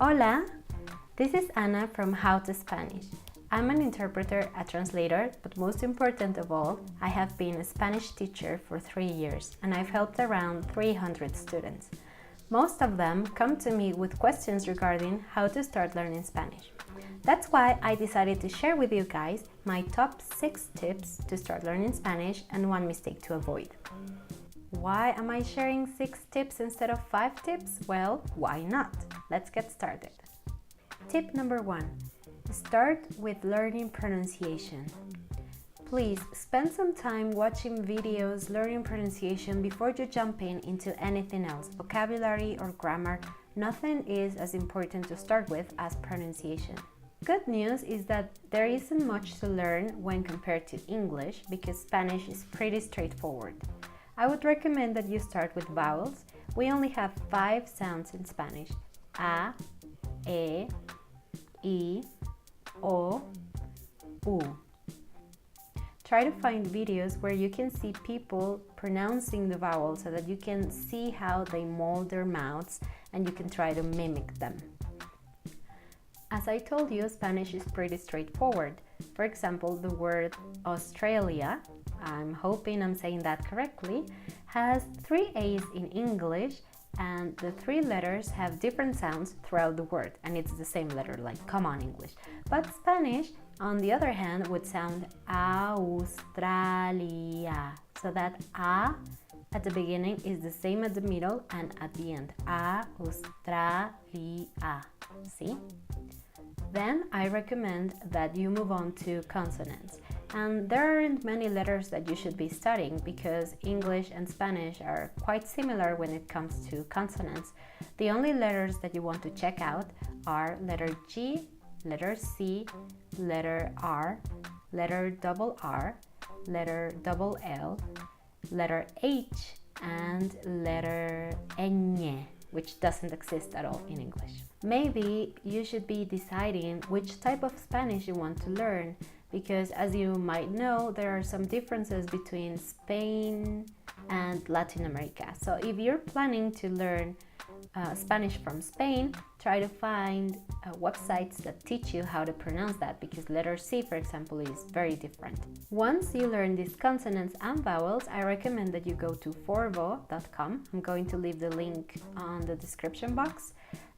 Hola, this is Ana from How to Spanish. I'm an interpreter, a translator, but most important of all, I have been a Spanish teacher for 3 years and I've helped around 300 students. Most of them come to me with questions regarding how to start learning Spanish. That's why I decided to share with you guys my top 6 tips to start learning Spanish and 1 mistake to avoid. Why am I sharing 6 tips instead of 5 tips? Well, why not? Let's get started. Tip number 1. Start with learning pronunciation. Please spend some time watching videos learning pronunciation before you jump into anything else, vocabulary or grammar. Nothing is as important to start with as pronunciation. Good news is that there isn't much to learn when compared to English because Spanish is pretty straightforward. I would recommend that you start with vowels. We only have 5 sounds in Spanish: a, e, I, o, u. Try to find videos where you can see people pronouncing the vowels so that you can see how they mold their mouths and you can try to mimic them. As I told you, Spanish is pretty straightforward. For example, the word Australia, I'm hoping I'm saying that correctly, has 3 A's in English and the 3 letters have different sounds throughout the word and it's the same letter like common English. But Spanish, on the other hand, would sound Australia. So that A at the beginning is the same at the middle and at the end. Australia. See? Then I recommend that you move on to consonants. And there aren't many letters that you should be studying because English and Spanish are quite similar when it comes to consonants. The only letters that you want to check out are letter G, letter C, letter R, letter double R, letter double L, letter H, and letter ñ, which doesn't exist at all in English. Maybe you should be deciding which type of Spanish you want to learn because, as you might know, there are some differences between Spain and Latin America. So if you're planning to learn Spanish from Spain, try to find websites that teach you how to pronounce that because letter C, for example, is very different. Once you learn these consonants and vowels, I recommend that you go to forvo.com. I'm going to leave the link on the description box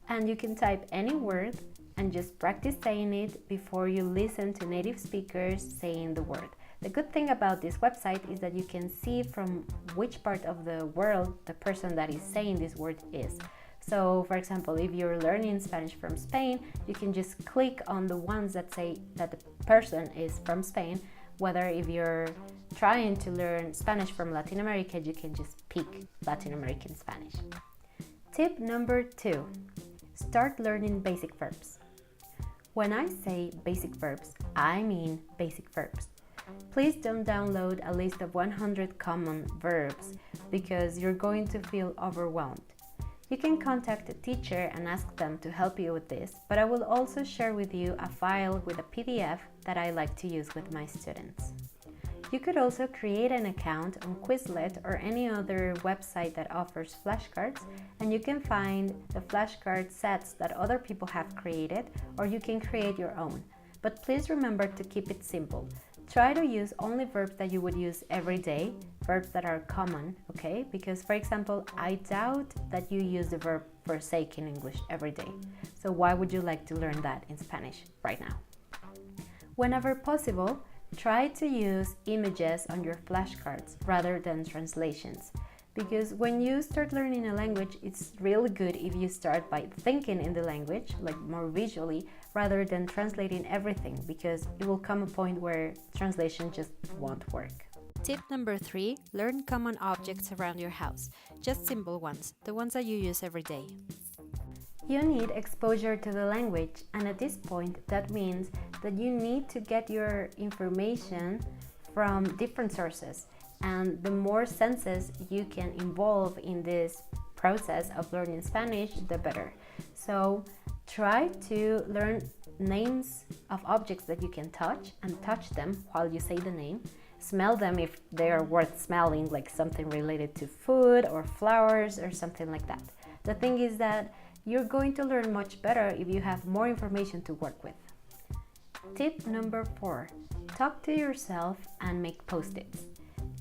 and you can type any word and just practice saying it before you listen to native speakers saying the word. The good thing about this website is that you can see from which part of the world the person that is saying this word is. So, for example, if you're learning Spanish from Spain, you can just click on the ones that say that the person is from Spain. Whether if you're trying to learn Spanish from Latin America, you can just pick Latin American Spanish. Tip number 2. Start learning basic verbs. When I say basic verbs, I mean basic verbs. Please don't download a list of 100 common verbs because you're going to feel overwhelmed. You can contact a teacher and ask them to help you with this, but I will also share with you a file with a PDF that I like to use with my students. You could also create an account on Quizlet or any other website that offers flashcards, and you can find the flashcard sets that other people have created, or you can create your own. But please remember to keep it simple. Try to use only verbs that you would use every day, verbs that are common, okay? Because, for example, I doubt that you use the verb forsake in English every day. So why would you like to learn that in Spanish right now? Whenever possible, try to use images on your flashcards rather than translations. Because when you start learning a language, it's really good if you start by thinking in the language, like more visually, rather than translating everything, because it will come a point where translation just won't work. Tip number 3, learn common objects around your house. Just simple ones, the ones that you use every day. You need exposure to the language, and at this point, that means that you need to get your information from different sources. And the more senses you can involve in this process of learning Spanish, the better. So try to learn names of objects that you can touch and touch them while you say the name. Smell them if they are worth smelling, like something related to food or flowers or something like that. The thing is that You're going to learn much better if you have more information to work with. Tip number 4. Talk to yourself and make post-its.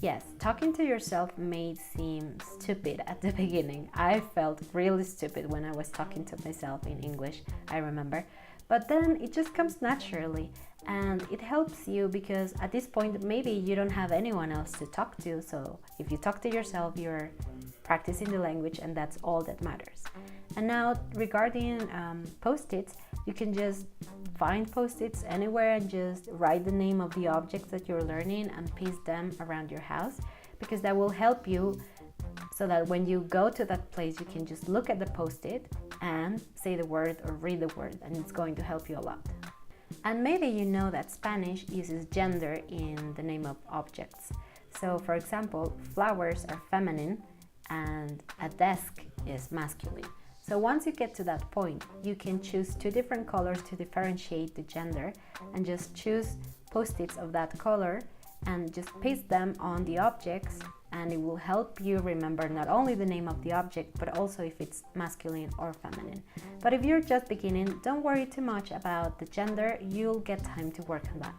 Yes, talking to yourself may seem stupid at the beginning. I felt really stupid when I was talking to myself in English, I remember. But then it just comes naturally, and it helps you because at this point maybe you don't have anyone else to talk to. So if you talk to yourself, you're practicing the language, and that's all that matters. And now regarding post-its, you can just find post-its anywhere and just write the name of the objects that you're learning and paste them around your house, because that will help you so that when you go to that place you can just look at the post-it and say the word or read the word, and it's going to help you a lot. And maybe you know that Spanish uses gender in the name of objects. So for example, flowers are feminine and a desk is masculine. So once you get to that point, you can choose 2 different colors to differentiate the gender and just choose post-its of that color and just paste them on the objects, and it will help you remember not only the name of the object but also if it's masculine or feminine. But if you're just beginning, don't worry too much about the gender, you'll get time to work on that.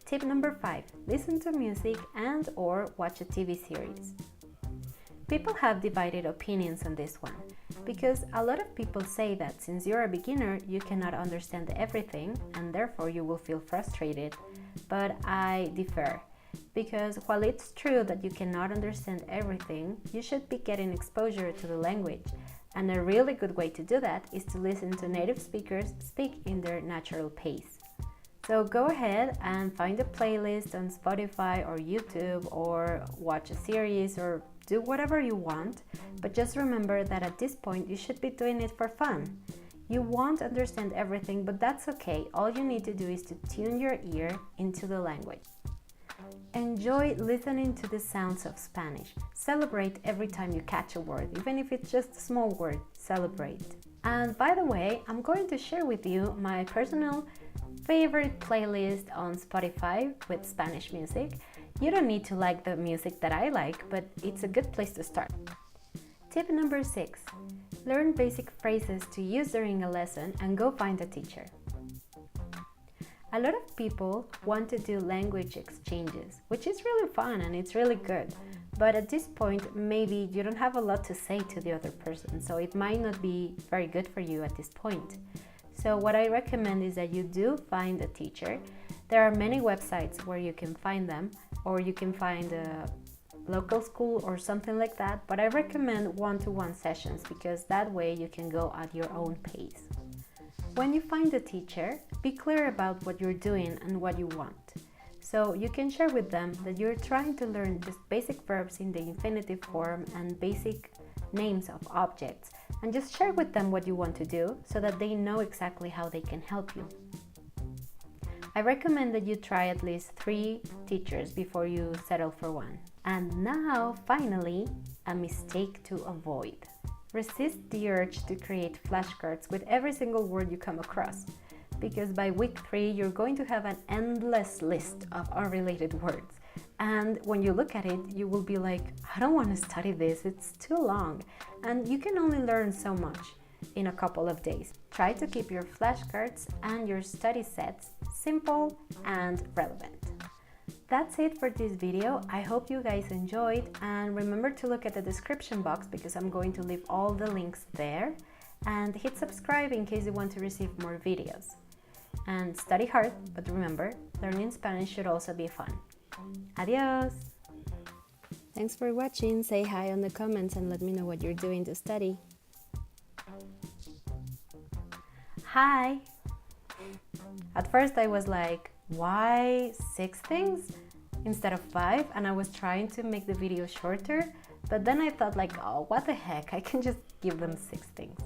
Tip number 5. Listen to music and or watch a TV series. People have divided opinions on this one, because a lot of people say that since you're a beginner, you cannot understand everything and therefore you will feel frustrated. But I differ, because while it's true that you cannot understand everything, you should be getting exposure to the language. And a really good way to do that is to listen to native speakers speak in their natural pace. So go ahead and find a playlist on Spotify or YouTube, or watch a series, or do whatever you want, but just remember that at this point you should be doing it for fun. You won't understand everything, but that's okay. All you need to do is to tune your ear into the language. Enjoy listening to the sounds of Spanish. Celebrate every time you catch a word, even if it's just a small word, celebrate. And by the way, I'm going to share with you my personal favorite playlist on Spotify with Spanish music. You don't need to like the music that I like, but it's a good place to start. Tip number 6. Learn basic phrases to use during a lesson and go find a teacher. A lot of people want to do language exchanges, which is really fun and it's really good. But at this point, maybe you don't have a lot to say to the other person, so it might not be very good for you at this point. So what I recommend is that you do find a teacher. There are many websites where you can find them, or you can find a local school or something like that, but I recommend one-to-one sessions because that way you can go at your own pace. When you find a teacher, be clear about what you're doing and what you want. So you can share with them that you're trying to learn just basic verbs in the infinitive form and basic names of objects, and just share with them what you want to do so that they know exactly how they can help you. I recommend that you try at least 3 teachers before you settle for one. And now, finally, a mistake to avoid. Resist the urge to create flashcards with every single word you come across, because by week 3 you're going to have an endless list of unrelated words. And when you look at it, you will be like, I don't want to study this, it's too long. And you can only learn so much in a couple of days. Try to keep your flashcards and your study sets simple and relevant. That's it for this video. I hope you guys enjoyed, and remember to look at the description box because I'm going to leave all the links there, and hit subscribe in case you want to receive more videos. And study hard, but remember, learning Spanish should also be fun. Adios! Thanks for watching. Say hi on the comments and let me know what you're doing to study. Hi! At first I was like, why 6 things instead of 5? And I was trying to make the video shorter, but then I thought like, oh, what the heck, I can just give them 6 things.